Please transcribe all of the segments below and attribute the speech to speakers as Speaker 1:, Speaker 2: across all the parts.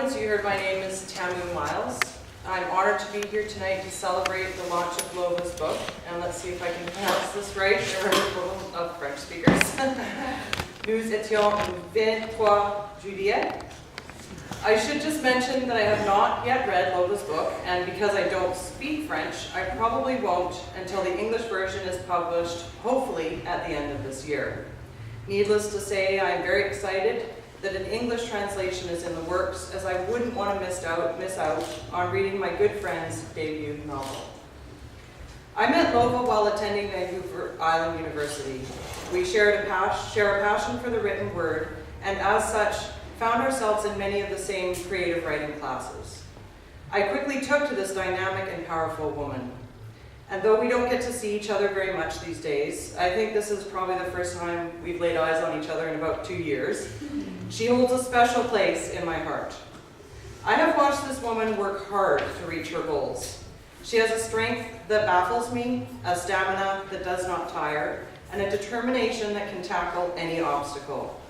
Speaker 1: as you heard, my name is Tamu Miles. I'm honored to be here tonight to celebrate the launch of Lova's book, and let's see if I can pronounce this right. There are of French speakers. Nous étions le 3 juillet. I should just mention that I have not yet read Lova's book, and because I don't speak French, I probably won't until the English version is published, hopefully at the end of this year. Needless to say, I am very excited that an English translation is in the works, as I wouldn't want to miss out on reading my good friend's debut novel. I met Lova while attending Vancouver Island University. We share a passion for the written word, and as such, found ourselves in many of the same creative writing classes. I quickly took to this dynamic and powerful woman. And though we don't get to see each other very much these days, I think this is probably the first time we've laid eyes on each other in about 2 years. She holds a special place in my heart. I have watched this woman work hard to reach her goals. She has a strength that baffles me, a stamina that does not tire, and a determination that can tackle any obstacle.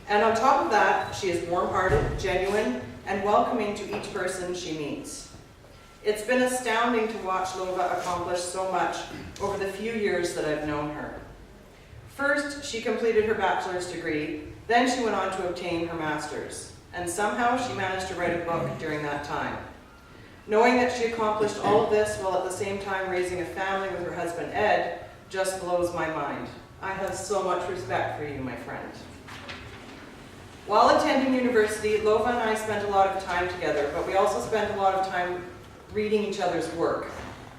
Speaker 1: And on top of that, she is warm-hearted, genuine, and welcoming to each person she meets. It's been astounding to watch Lova accomplish so much over the few years that I've known her. First, she completed her bachelor's degree, then she went on to obtain her master's, and somehow she managed to write a book during that time. Knowing that she accomplished all of this while at the same time raising a family with her husband Ed just blows my mind. I have so much respect for you, my friend. While attending university, Lova and I spent a lot of time together, but we also spent a lot of time reading each other's work.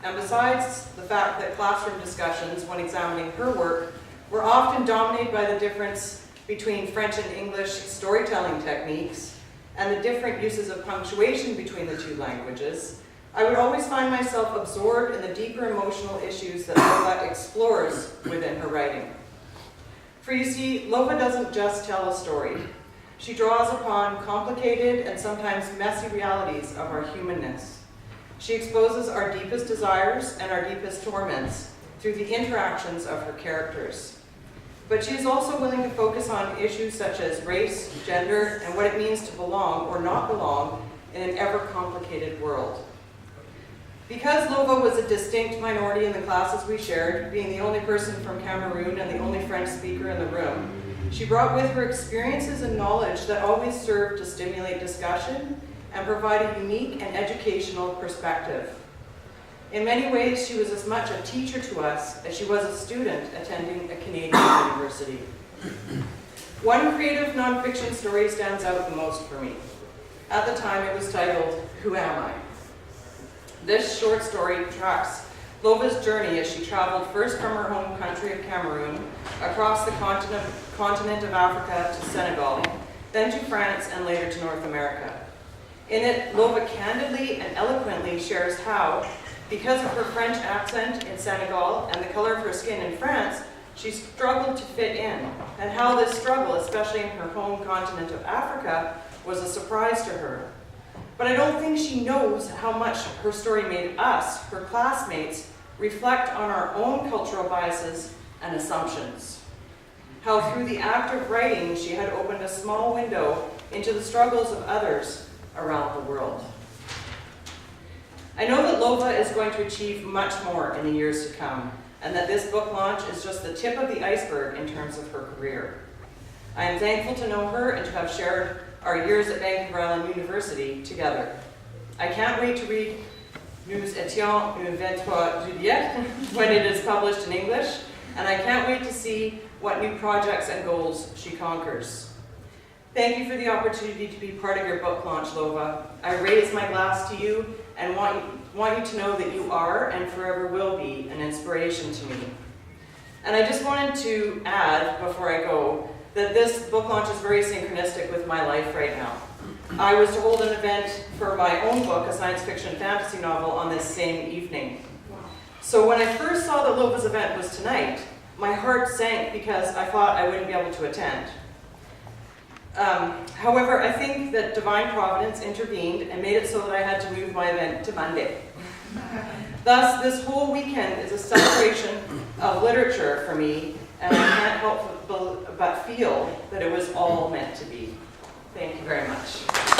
Speaker 1: And besides the fact that classroom discussions when examining her work were often dominated by the difference between French and English storytelling techniques and the different uses of punctuation between the two languages, I would always find myself absorbed in the deeper emotional issues that Lova explores within her writing. For you see, Lova doesn't just tell a story. She draws upon complicated and sometimes messy realities of our humanness. She exposes our deepest desires and our deepest torments through the interactions of her characters. But she is also willing to focus on issues such as race, gender, and what it means to belong or not belong in an ever-complicated world. Because Lova was a distinct minority in the classes we shared, being the only person from Cameroon and the only French speaker in the room, she brought with her experiences and knowledge that always served to stimulate discussion and provide a unique and educational perspective. In many ways, she was as much a teacher to us as she was a student attending a Canadian university. One creative nonfiction story stands out the most for me. At the time, it was titled, Who Am I? This short story tracks Lova's journey as she traveled first from her home country of Cameroon, across the continent of Africa to Senegal, then to France, and later to North America. In it, Lova candidly and eloquently shares how, because of her French accent in Senegal and the color of her skin in France, she struggled to fit in, and how this struggle, especially in her home continent of Africa, was a surprise to her. But I don't think she knows how much her story made us, her classmates, reflect on our own cultural biases and assumptions. How through the act of writing, she had opened a small window into the struggles of others around the world. I know that Lova is going to achieve much more in the years to come, and that this book launch is just the tip of the iceberg in terms of her career. I am thankful to know her and to have shared our years at Vancouver Island University together. I can't wait to read Nous étions le 23 juillet when it is published in English, and I can't wait to see what new projects and goals she conquers. Thank you for the opportunity to be part of your book launch, Lova. I raise my glass to you and want you to know that you are and forever will be an inspiration to me. And I just wanted to add, before I go, that this book launch is very synchronistic with my life right now. I was to hold an event for my own book, a science fiction fantasy novel, on this same evening. So when I first saw that Lova's event was tonight, my heart sank because I thought I wouldn't be able to attend. However, I think that divine providence intervened and made it so that I had to move my event to Monday. Thus, this whole weekend is a celebration of literature for me, and I can't help but feel that it was all meant to be. Thank you very much.